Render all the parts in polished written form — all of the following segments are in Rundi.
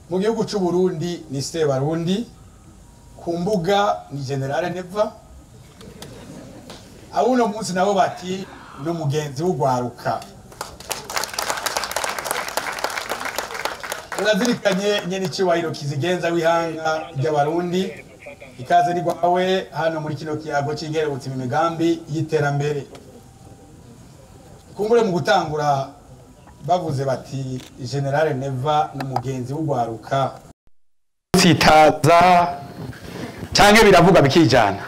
mu gihugu cy'u Burundi ni Sebarundi, ku mbuga ni General Neva, abuno munsi nabo bati no mugenzi w'urwaruka. Urazirikanye nyene cyubahiro kizigenza wihanga ry'abarundi, ikaze ni rwawe hano muri kino kiyago cy'ingerebutsi imigambi y'iterambere. Kumbure mu gutangura bavuze bati General Neva n'umugenzi w'urwaruka sitaza canke biravuga bikijana.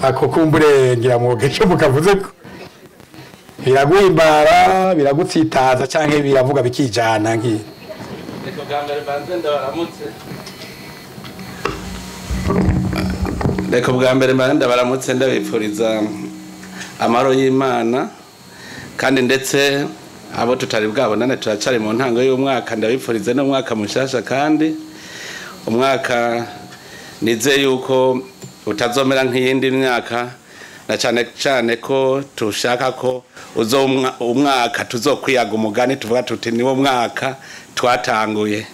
Ako kumbure ngira mu gecho mukavuze ko biraguhimbara biragutsitaza canke biravuga bikijana nki. Eko gambere banze ndabaramutse. Eko bwambere banze ndabaramutse ndabipfuriza amaro y'Imana kandi ndetse abo tutari bwabonane turacari mu ntango y'umwaka ndabipfurize no mwaka mushasha kandi umwaka nize yuko utazomera nk'iyindi myaka na cyane ko tushaka ko umwaka tuzokwiyaga umugani tuvuga tuti niwo mwaka twatanguye.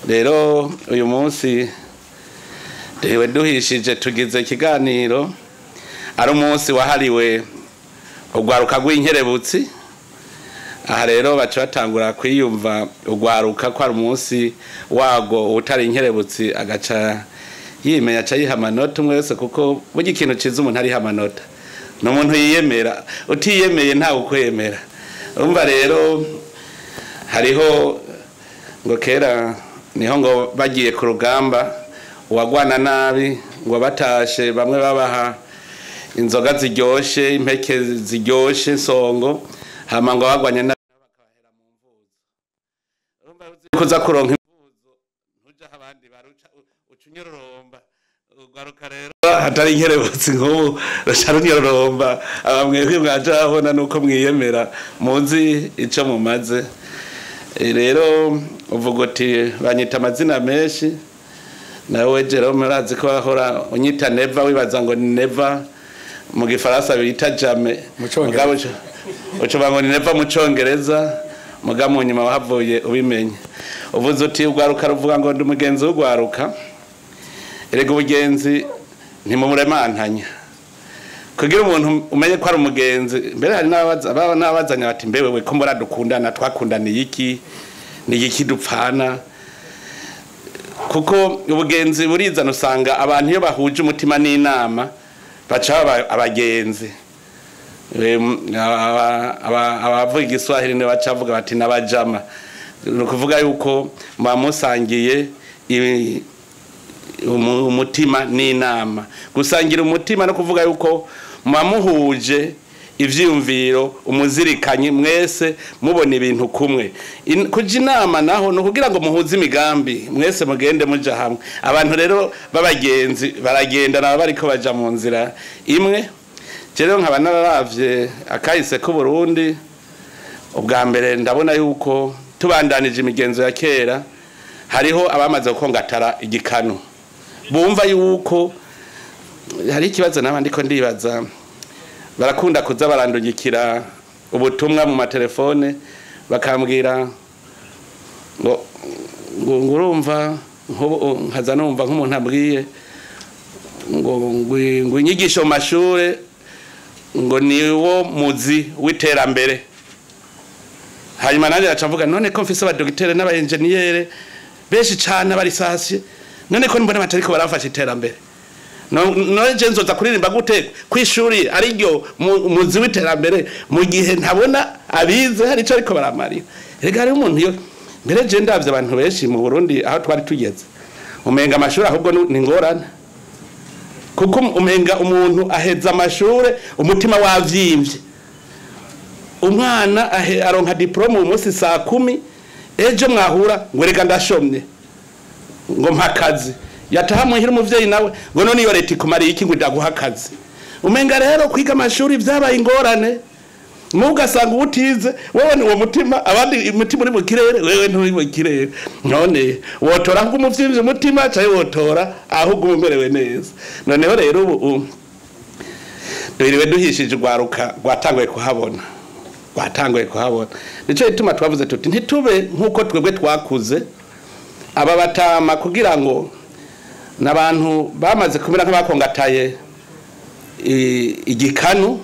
Rero uyu munsi dewe duhishije tugize ikiganiro ari umunsi wahariwe urwaruka rw'inkerebutsi. Aha rero baca batangura kwiyumva urwaruka ko ari umunsi wago utari inkerebutsi agaca yimenya aca yiha amanota umwe wese kuko burya ikintu ciza umuntu ariha amanota n'umuntu yiyemera, utiyemeye ntawe ukwemera. Urumva rero hariho ngo kera niho ngo bagiye ku rugamba uwagwana nabi ngo batashe bamwe babaha inzoga ziryoshe, impeke ziryoshe, songo, hama ngo bagwanye nabi bakabahera mu mvuzo. Urumva kuza kuronka imvuzo ntuja abandi baruca ucunyororomba. Urwaruka rero hatari inkerebutsi nk'ubu rusharunyororomba abamwe mwaje abona nuko mwiyemera muzi ico mumaze. Rero uvuga uti banyita amazina menshi nawe Jerome urazi ko ahora unyita Neva wibaza ngo ni Neva mu gifaransa bita Jame mugabo uco ngo ni Neva mu Congereza mugabo mu nyuma wahavuye ubimenye. Uvuze uti urwaruka ruvuga ngo ndi umugenzi w'urwaruka. Erega ubugenzi ntimumuremantanya kugira umuntu umenye ko ari umugenzi. Mbere hari n'abazanya bati mbewe ko mbora dukundana twakundaniye iki ni iki dupfana, kuko ubugenzi burizana usanga abantu iyo bahuje umutima n'inama baca abagenzi. Abavuga igiswahili ne bacavuga bati nabajama, no kuvuga yuko musangiye umutima n'inama. Gusangira umutima no kuvuga yuko muhuje ivyiyumviro, umuzirikanye mwese mubona ibintu kumwe. Kuja inama naho no kugira ngo muhuze imigambi mwese mugende muja hamwe. Abantu rero babagenzi baragenda nabo bariko baja mu nzira imwe. Rero nkaba nararavye akahise ku Burundi ubwa mbere ndabona yuko tubandanije imigenzo ya kera hariho abamaze gukongatara igikanu. Bumva yuko hari ikibazo nabandi ko ndibaza barakunda kuza barandungikira ubutumwa mu matelefone bakambwira ngo urumva nkaza numva nk'umuntu abwiye ngo inyigisho mu mashure ngo niwo muzi w'iterambere. Hanyuma nanjye acavuga none ko mfise abadogiteri n'abaenjeniyere benshi cyane bari sasiye, none ko mbona batariko barafasha iterambere. None je nzoza kuririmba gute kwishuri ari ryo muzi w'iterambere mu gihe ntabona abize hari ico ariko baramarira. Erega hari umuntu yo mbere je ndavye abantu benshi mu Burundi aho twari tugeze umenga amashuri ahubwo ni ngorana, kuko umenga umuntu aheza amashure umutima wavyimbye. Umwana aronka diplome umunsi saa 10 ejo mwahura ngo reka ndashomye ngo mpakazi yataha muhira umuvyeyi nawe ngo none iyo leta ikumariye iki ngo ndaguha akazi. Umenga rero kwiga amashuri vyabaye ingorane mugasanga ubutize wewe ni uwo mutima abandi umutima uri mu kirere wewe nturi mu kirere. None wotora ngo umuvyimbye umutima caye wotora ahubwo umerewe neza. Noneho rero ubu duhishije urwaruka rwatanguye kuhabona rwatanguye kuhabona. Nico ituma twavuze tuti ntitube nkuko twebwe twakuze aba batama kugira ngo nabantu bamaze kumera nk'abakongataye igikanu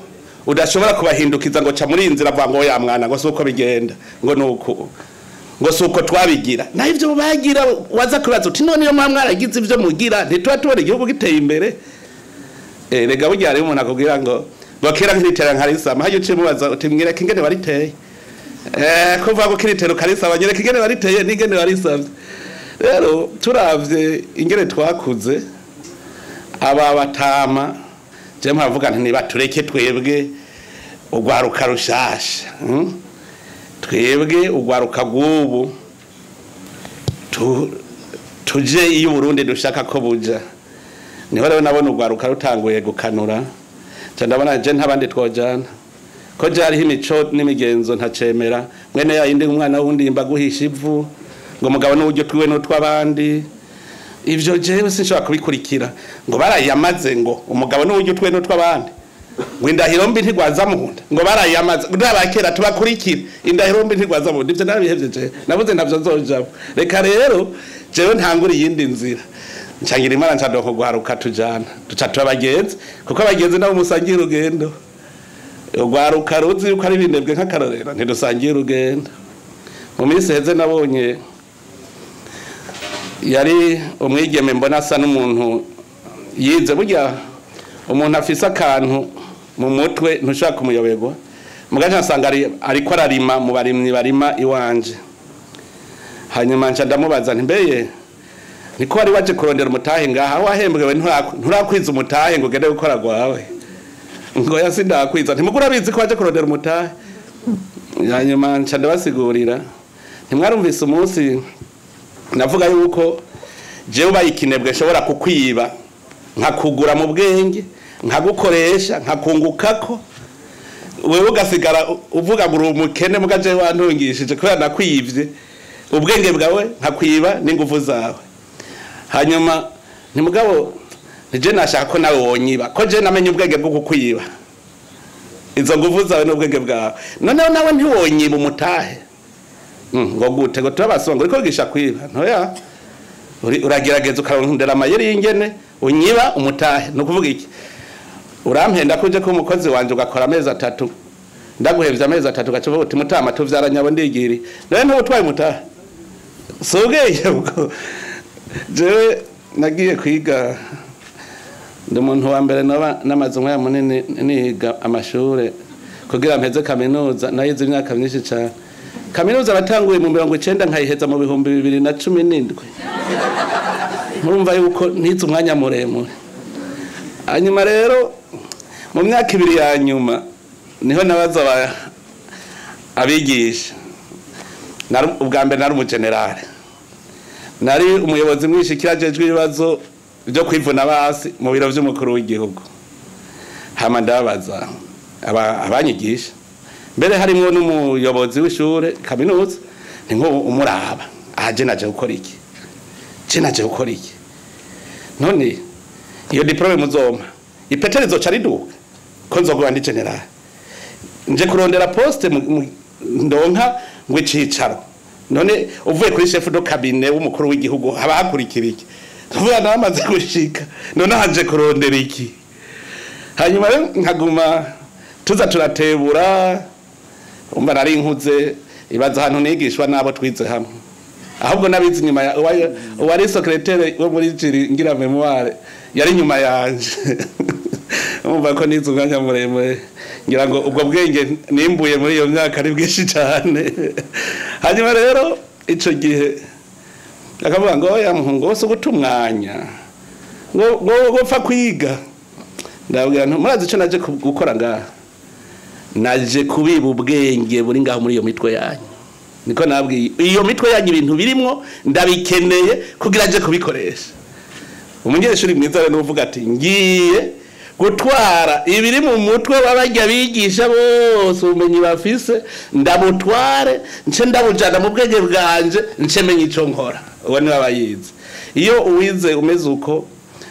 udashobora kubahindukiza ngo ca muri inzira avuga ngo ya mwana ngo suko bigenda ngo nuko ngo suko twabigira na ivyo bagira waza kubaza uti none yo mwaragize ivyo mugira ntitwa tubona igihugu giteye imbere rega burya ari umuntu akubwira ngo bakera nk'itera nkarisama haje uciye mubaza uti mwireke ingene bariteye kuva ko kiritero karisama nyereke ingene bariteye n'ingene barisavye rero turavye ingene twakuze aba batama je mpavuga nti nibatureke twebwe ugwaruka rushasha twebwe ugwaruka gubu tuje iyo Burundi dushaka ko buja niho rero nabona ugwaruka rutanguye gukanura ndabona je ntabandi twojana ko je hariho imico n'imigenzo ntacemera mwene yayindi umwana wundi imba guhisha ivu ngo mugabo n'uburyo twiwe n'utwabandi ivyo jewe sinshobora kubikurikira ngo barayamaze ngo umugabo n'uburyo twiwe n'utwabandi ngo indahiro mbi ntigwaza muhunda ngo barayamaze ndabakera tubakurikira indahiro mbi ntigwaza muhunda ivyo narabihevye je nabuze ntavyo nzojabo reka rero jewe ntangura iyindi nzira ncangira imana ncadoko guharuka tujana duca tubagenzi kuko abagenzi nabo musangiye urugendo ugwaruka ruzi yuko ari bindebwe nk'akarorero ntidusangiye urugendo mu minsi heze nabonye yari umwigeme mbona asa n'umuntu yize burya umuntu afise akantu mu mutwe ntushaka kumuyoberwa mugaje nsanga ariko ararima mu barimyi barima iwanje hanyuma nca ndamubaza nti mbeye niko wari waje kurondera umutahe ngaha wahembwewe nturakwiza umutahe ngo gende gukora gwawe ngo yasindakwiza ntimugura bizi ko waje kurondera umutahe hanyuma nca ndabasigurira ntimwarumvise umunsi navuga yuko jewe bayikinebwe nshobora kukwiba nkakugura mu bwenge nkagukoresha nkakungukako wewe ugasigara uvuga ngo uri umukene mugaje wantungishije kubera nakwivye ubwenge bwawe nkakwiba n'ingufu zawe hanyuma ntimugabo nije nashaka ko nawe wonyiba ko je namenye ubwenge bwo kukwiba izo ngufu zawe n'ubwenge bwawe noneho nawe ntiwonyiba umutahe ngo gute ngo turabasonga uriko gisha kwiba ntoya uragerageza ukarondera amayeri y'ingene unyiba umutahe no kuvuga iki urampenda kuje ko umukozi wanje ugakora amezi 3 ndaguhevye amezi 3 gacuvuga uti mutama tuvyaranyabo ndigiri nawe ntutwaye umutahe sogeye ubwo je nagiye kwiga ndi umuntu wa mbere n'amazungu ya munini niga amashure kugira mpeze kaminuza nayize imyaka myinshi cyane kaminuza batanguye mu 19 nkayiheza mu 2017 murumva yuko ntize umwanya muremure hanyuma rero mu myaka 2 ya nyuma niho nabaza abigisha ubwa mbere nari umugenerale nari umuyobozi mwishikira jejwe ibibazo byo kwivuna basi mu biro by'umukuru w'igihugu hama ndabaza abanyigisha mbere harimo n'umuyobozi w'ishure kaminuza ni nko umuraba aje naje gukora iki naje gukora iki none iyo diplome muzoma ipeteri zoca riduka ko nzoguba ndi general nje kurondera poste ndonka ngo icicaro none uvuye kuri chef de cabinet w'umukuru w'igihugu haba hakurikira iki tuvuga namaze gushika none haje kurondera iki hanyuma nkaguma tuza turatebura umba nari nkuze ibaza hano nigishwa nabo twize hamwe ahubwo nabizi nyuma wari secrétaire wo muri jiri ngira memoire yari nyuma yanje umva ko nize umwanya muremure ngira ngo ubwo bwenge nimbuye muri iyo myaka ari bwishi cyane hanyuma rero ico gihe akavuga ngo oya muhungu wose gutumwanya ngo fa kwiga ndabwira nti murazi ico naje gukora ngaha naje kubiba ubwenge buri ngaho muri iyo mitwe yanyu niko nabwiye iyo mitwe yanyu ibintu birimwo ndabikeneye kugira aje kubikoresha umunyeshuri mwiza rero uvuga ati ngiye gutwara ibiri mu mutwe wabajya bigisha bose umenyi bafise ndabutware nce ndabujana mu bwenge bwanje nce menye ico nkora uwo ni babayize iyo uwize umeze uko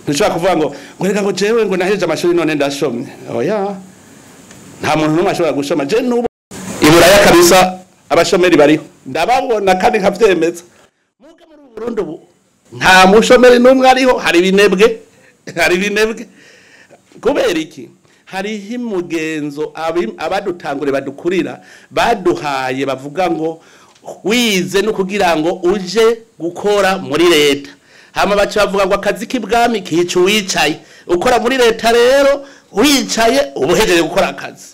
ntushobora kuvuga ngo reka ngo jewe ngo naheje amashuri none ndashomye oya nta muntu n'umwe ashobora gushoma je n'ubu oya kabisa abashomeri bariho ndababona kandi nkavyemeza muga muri Burundi ubu nta mushomeri numwe ariho hari binebwe kubera iki hari himugenzo abadutangure badukurira baduhaye bavuga ngo wize no kugira ngo uje gukora muri leta hama bacha bavuga ngo akazi k'ibwami kicu wicaye ukora muri leta rero wicaye ubuhejeje gukora akazi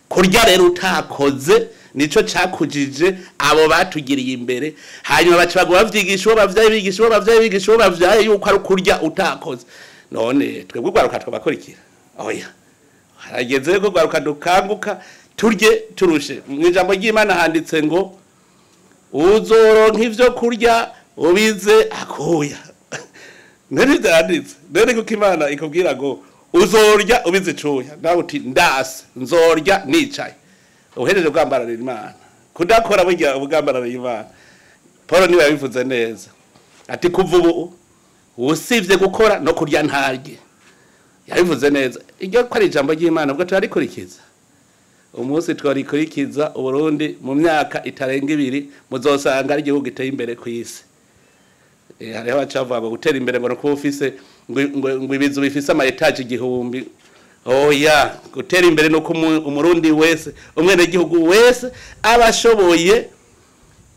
kurya rero utakoze nico cakujije abo batugiriye imbere hanyuma bacha bagwa bavyigisha bo bavyaye yuko ari kurya utakoze none twebwe gwaruka twabakurikira oya harageze ko gwaruka dukanguka turye turushe mwijambo ry'Imana handitse ngo uzoronka ivyo kurya ubize akuya nari byanditse none kuko Imana ikubwira ngo uzorya ubize cuya nawe uti ndase nzorya nicaye uhereje bwambarira Imana kudakora burya ubwambarira Imana Paul niwe yabivuze neza ati kuva ubu usivye gukora no kurya ntarye yabivuze neza iryo ko ari ijambo ry'Imana ubwo turarikurikiza umunsi twarikurikiza Uburundi mu myaka itarenga 2 muzosanga ari igihugu giteye imbere ku isi hariho bacavuga ngo gutera imbere ngo no ufise ngo ibizu bifise ama etage igihumbi oya gutera imbere no umurundi wese umwene igihugu wese abashoboye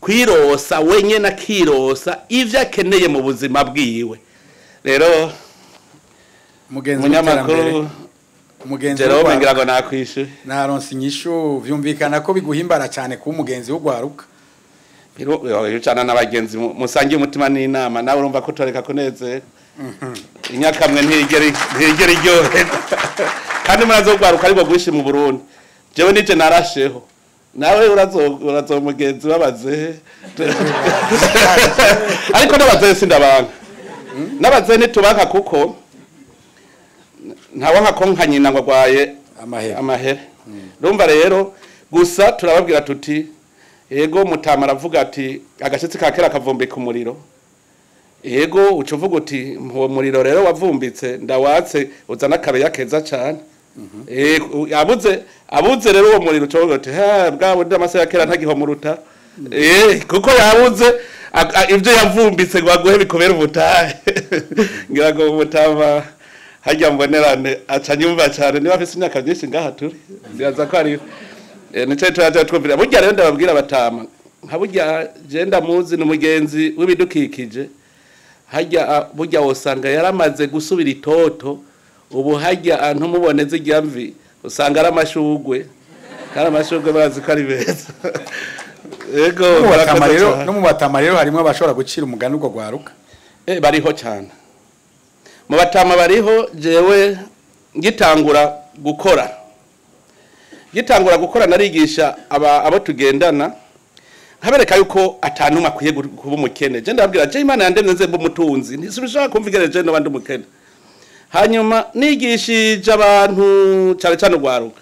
kwirosa wenye na kirosa ivyo akeneye mu buzima bwiwe rero mugenzi munyamakuru umugenzi Jerome ngira ngo nakwishe naronse inyishu vyumvikana ko biguhimbara cyane ku mugenzi w'ugwaruka Yucana n'abagenzi musangiye umutima n'inama nawe urumva ko toreka kuneze inyakamwe ntigera iryohe kandi murazo gwaruka ariko gushi mu Burundi jewe nije narasheho nawe urazo mugenzi wabaze ariko nabaze sindabanga nabaze nitubaka kuko ntawanka konkanyina ngo gwaye amahere urumva rero gusa turababwira tuti ego mutama aravuga ati agashitsi kakera kavumbika umuriro ego ucuvuga uti uwo muriro rero wavumbitse ndawatse uzana kabeyi keza cyane abuze rero uwo muriro ucuvuga uti ha bwabo ndamase yakera ntagihomuruta kuko yabuze ivyo yavumbitse gwaguhe bikobera ubutahe ngira ngo mutama hajya mbonerane acanyumva cyane niba afise imyaka myinshi ngaha turi ndaza ko ari nico turaje twumvira burya rero ndababwira batama nka burya je ndamuzi n'umugenzi w'ibidukikije hajya burya wosanga yaramaze gusubira itoto ubu hajya antu muboneze iryamvi usanga ari amashugwe kandi amashugwe bazi ko ari beza ego barakamaro no mu batama rero harimo abashobora gucira umugani ubwo gwaruka bariho cyane mu batama bariho jewe ngitangura gukora narigisha abo tugendana nkabereka yuko atanuma akwiye kuba umukene je ndabwira je Imana yandemye nze umutunzi ntisushaka kumvigereje no bandi umukene hanyuma nigishije abantu cyane gwaruka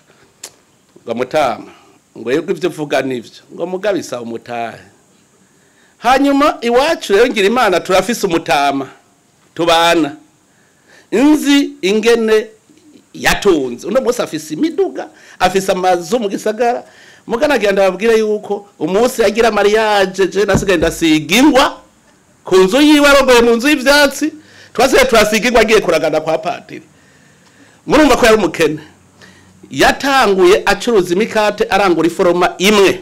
ngo mutama ngo yego ivyo vuga nivyo ngo mugabisa umutahe hanyuma iwacu rero ngira Imana turafise umutama tubana inzi ingene yatunze uno munsi afise imiduga afise amazu mu gisagara mugana genda babwire yuko umunsi yagira Mariage je nasigaye ndasigingwa ku nzu yiwe arogoye mu nzu y'ivyatsi twasigaye turasigingwa agiye kuragana kwa patiri murumva ko yari umukene yatanguye acuruza imikate arangura iforoma imwe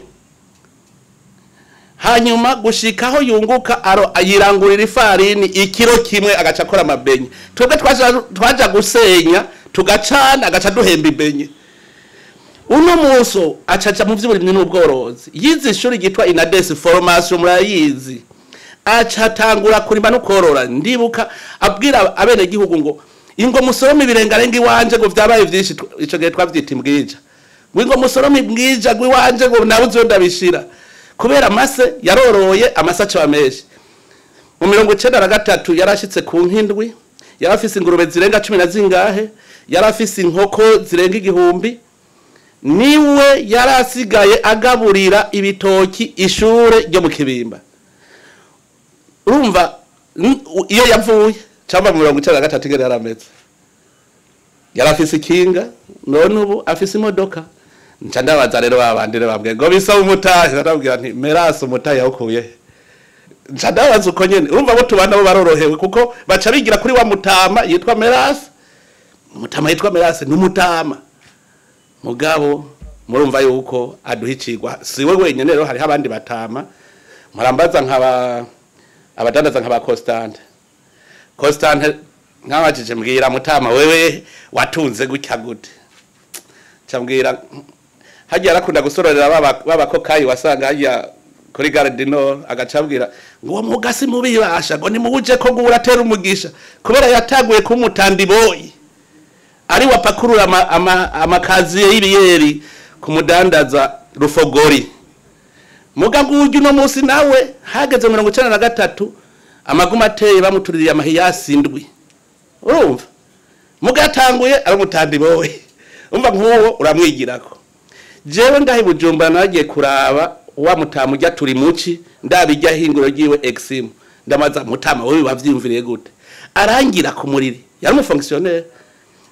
hanyuma gushikaho yunguka ayirangurira ifarini ikiro kimwe agaca akora amabenye twebwe twaja gusenya tugacana agaca duhemba ibenye uno muso acaca mu vy'uburimyi n'ubworozi yize ishuri gitwa Inades formation murayizi acatangura kurima no korora ndibuka abwira abene gihugu ngo ingo musorome ibirengarenga iwanje ngo vyabaye vyinshi ico gihe twavyita imbwija ngo musorome imbwija gwi wanje ngo nabuze ndabishira kubera amase yaroroye amasacho ameshi mu 1993 yarashitse ku nkindwi yarafise ingurube zirenga 10 na zingahe yarafise inkoko zirenga 1000 niwe yarasigaye agaburira ibitoki ishure ryo mu Kibimba urumva iyo yavuye cyamba mu 1993 igere yarameze yarafise ikinga none ubu afise imodoka nca ndabaza rero babandi babwiye ngo bisaba umutahe ndababwira nti merasi umutahe yawukuye nca ndabaza uko nyene urumva bo tubana bo barorohewe kuko baca bigira kuri wa mutama yitwa merasi umutama yitwa merasi n'umutama mugabo murumva yuko aduhicirwa siwe wenyene rero hari abandi batama murambaza nkaba abadandaza nkaba Constante nkabajije mbwira mutama wewe watunze gutya gute cyambwira hagiye arakunda gusororera baba kokayi wasanga hajya kuri Gardino agacabwira ngo mugasi mubibasha ngo nimubuje ko guratera umugisha kubera yataguye kumutandi boy ari wapakurura amakazi y'ibiyeri kumudandaza rufogori muga nguju no musi nawe hageze 93 amaguma ateye bamutuririye amahiyasi indwi urumva muga yatanguye aramutandi boy umva nk'uwo uramwigirako jewe ndahi Bujumbura nagiye kuraba wa mutama ujya turi muci ndabijya hinguro giwe exim ndamaza mutama wewe bavyimviriye gute arangira ku muriri yari mu fonctionnaire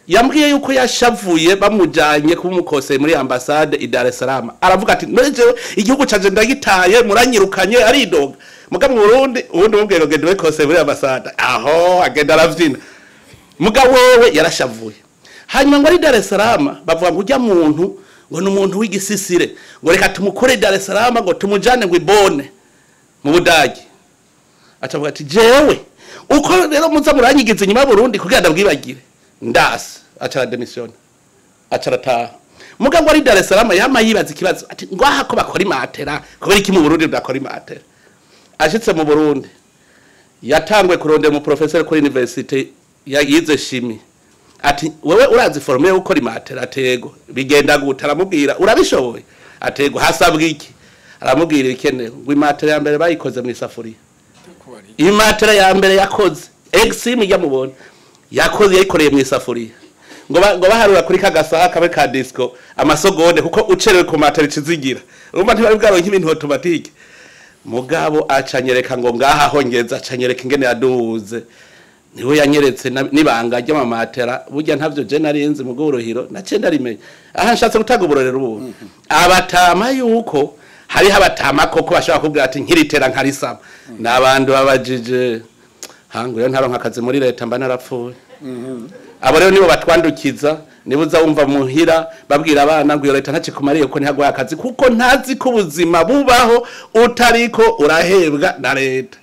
yambwiye yuko yashavuye bamujanye kumukose muri ambassade i Dar es Salaam aravuga ati noje igihugu canje ndagitaye muranyirukanye aridoga muga mu Burundi ubundi mubwiye ngo gende kose muri ambassade aho agenda aravyina muga wewe yarashavuye hanyuma ngo ari Dar es Salaam bavuga ngo ujya muntu ngo n'umuntu w'igisisire ngo reka tumukore Dar es Salaam ngo tumujane ngo ibone mu Budagi atavuga ati jewe uko rero muza muranyigize nyuma Burundi kugira ndabwibagire ndasi acara demission acara ta muga ngo ari Dar es Salaam yama yibaza ikibazo ati ngo aha ko bakora imatera kubera iki mu Burundi bakora imatera ashitse mu Burundi yatangwe kurondera mu professor kuri university yize chimie ati wewe urazi forme yo gukora imatera atego bigenda gutaramubwira urabishoboye atego hasabwa iki aramubwira ikenewe ngo imatera ya mbere bayikoze mu isafuriya imatera ya mbere yakoze exim ijya mubona yakoze yayikoreye mu isafuriya ngo baharura kuri kagasaha kabe ka disco amasogonde kuko ucerewe ku matera ikizigira urumva ntibari bwaro nk'ibintu automatique mugabo acanyereka ngo ngaha hongeza acanyereka ingene yaduze niwe yanyeretse nibanga ry'amamatera burya ntavyo je narinzi mu gorohiro nacenda rimenye aha nshatse gutaga uburorero ubu abatama yuko hari abatama koko bashaka kubwira ati nkiritera nkarisama nabantu babajije hangu yo ntaro nkakazi muri leta mba narapfuye abo rero nibo batwandukiza nibuza wumva muhira babwira abana ngo iyo leta ntacikumariye ko ntihagwa akazi kuko ntazi ko ubuzima bubaho utariko urahebwa na leta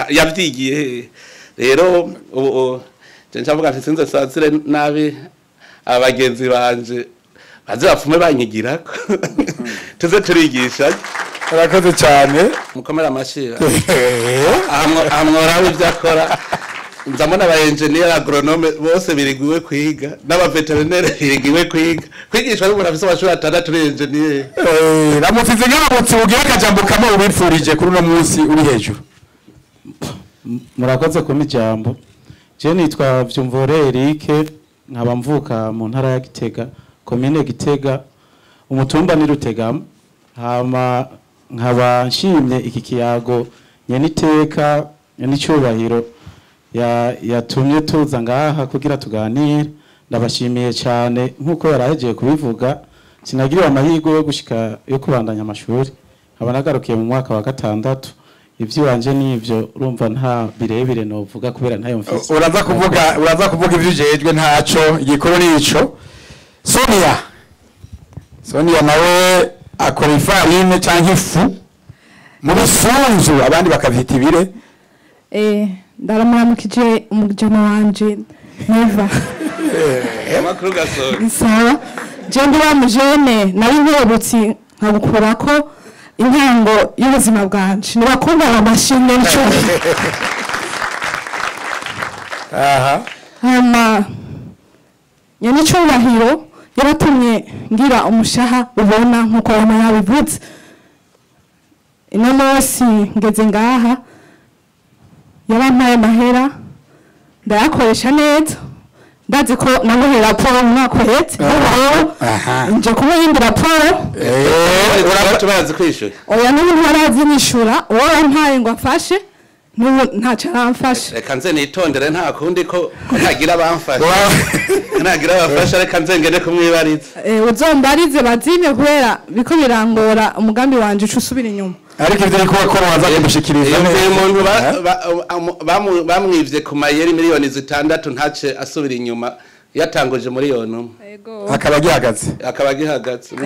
yavyigiye rero ncavuga nti sinze sansire nabi abagenzi banje baze bapfume banyigirako tuze turigisha arakoze cyane mukomera amashira amwora ivyakora nzamona aba engineer agronome bose birigwiwe kwiga n'aba veterinary birigwiwe kwigisha ari murafise abashuri atandatu ari engineer ramufize nk'abutsi ugira akajambo kamwe ubipfurije kuri uno munsi uri hejuru murakoze ku mijambo je nitwa Vyumvore Eric nkaba mvuka mu ntara ya Gitega commune Gitega umutumba ni Rutegama hama nkaba nshimye iki kiyago nyeniteka nyenicubahiro yatumye tuza ngaha kugira tuganire ndabashimiye cyane nkuko yarahejeye kubivuga sinagiriwe amahirwe yo gushika yo kubandanya amashuri abanagarukiye mu mwaka wa gatandatu ivyo wanje nivyo urumva nta birebire no vuga kubera ntayo mfise uraza kuvuga ivyo ujejwe ntaco igikoro nico Sonia nawe akora ifarine canke ifu mu bisunzu abandi bakavita ibire ndaramukije umujama wanje neva makuru gasoje sawa je ndi wa mujene nari nkorotsi nkabukurako intango y'ubuzima bwanje nibakunda amashimwe nco hama nyenicubahiro yaratumye ngira umushaha ubona nkuko yama yabivuze ino munsi ngeze ngaha yarampaye mahera ndayakoresha neza ndazi ko namuhe raporo mu mwaka uhetse nje kumuyindi raporo urabatubazi kwishura oya n'ubu ntarazi nishura uwo yampaye ngo afashe n'ubu ntacyo aramfasha. Reka nze nitondere nta kundi ko ntagira abamfasha. Ntagira abafasha reka nze ngende kumwibariza. Uzombarize bazime kubera biko birangora umugambi wanje usubira inyuma. Ariko ivyo ariko bakora baza kumushikiriza umuntu bamwivye ku mayeri miliyoni 6 ntace asubira inyuma yatanguje miliyoni 1. Yego. Akaba gihagaze.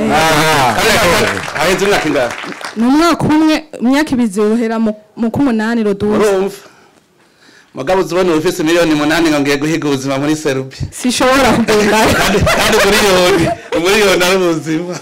Aheze imyaka ingahe? N'umwaka umwe imyaka ibizohera mu kumunani roduza. Urumva? Mugabo uzibona ufise miliyoni 8 ngo ngiye guhiga ubuzima muri Serbia. Sishobora kugenda. Kandi miliyoni ari ubuzima.